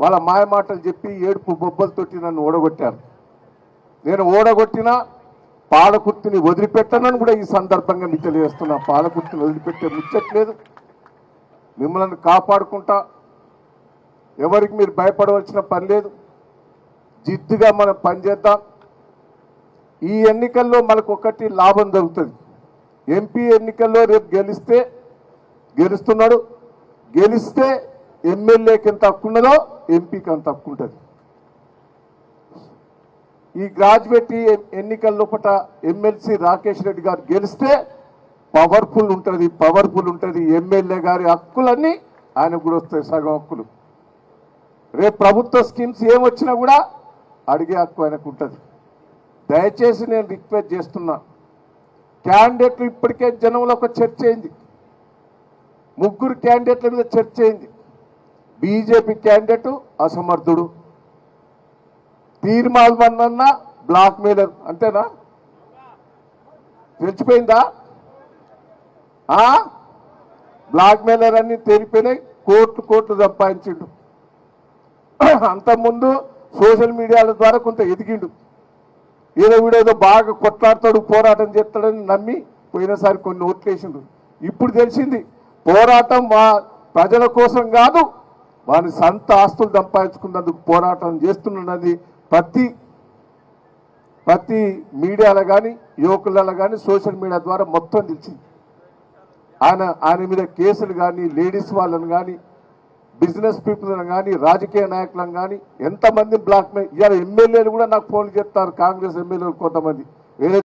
వాళ్ళ మాయమాటలు చెప్పి ఏడుపు బొబ్బలతోటి నన్ను ఓడగొట్టారు. నేను ఓడగొట్టినా పాలకుర్తిని వదిలిపెట్టనని కూడా ఈ సందర్భంగా మీకు తెలియజేస్తున్నా. పాలకుర్తిని వదిలిపెట్టే ముచ్చట్లేదు. మిమ్మల్ని కాపాడుకుంటా, ఎవరికి మీరు భయపడవలసిన పని లేదు. జిద్దుగా మనం పనిచేద్దాం. ఈ ఎన్నికల్లో మనకు ఒకటి లాభం జరుగుతుంది. ఎంపీ ఎన్నికల్లో రేపు గెలుస్తున్నాడు. గెలిస్తే ఎమ్మెల్యేకి ఎంత హక్కు ఉన్నదో ఎంపీకి అంత హక్కు ఉంటుంది. ఈ గ్రాడ్యుయేట్ ఎన్నికల లోపల ఎమ్మెల్సీ రాకేష్ రెడ్డి గారు గెలిస్తే పవర్ఫుల్ ఉంటుంది. ఎమ్మెల్యే గారి హక్కులన్నీ ఆయనకు కూడా వస్తాయి, సగం హక్కులు. రేపు ప్రభుత్వ స్కీమ్స్ ఏమొచ్చినా కూడా అడిగే హక్కు ఆయనకు ఉంటుంది. దయచేసి నేను రిక్వెస్ట్ చేస్తున్నా, క్యాండిడేట్లు ఇప్పటికే జనంలో ఒక చర్చ అయింది. 3 క్యాండిడేట్ల మీద చర్చ అయింది. బీజేపీ క్యాండిడేటు అసమర్థుడు, తీర్మాల్వన్న బ్లాక్ మెయిలర్. అంతేనా? తెలిసిపోయిందా? బ్లాక్ మెయిలర్ అన్ని తేలిపోయినాయి. కోట్లు సంపాదించిండు. అంతకుముందు సోషల్ మీడియాల ద్వారా కొంత ఎదిగిండు. వీడేదో బాగా కొట్లాడతాడు, పోరాటం చేస్తాడని నమ్మి పోయినసారి కొన్ని ఓట్లు వేసిండు. ఇప్పుడు తెలిసింది పోరాటం ప్రజల కోసం కాదు, వాని సొంత ఆస్తులు సంపాదించుకున్నందుకు పోరాటం చేస్తున్నది ప్రతి మీడియాలో కానీ యువకులలో కానీ సోషల్ మీడియా ద్వారా మొత్తం తెలిసింది. ఆయన మీద కేసులు కానీ, లేడీస్ వాళ్ళని కానీ, బిజినెస్ పీపుల్ని కానీ, రాజకీయ నాయకులను కానీ ఎంతమంది బ్లాక్ మెయిల్. ఇవాళ ఎమ్మెల్యేలు కూడా నాకు ఫోన్లు చేస్తారు, కాంగ్రెస్ ఎమ్మెల్యేలు కొంతమంది. వేరే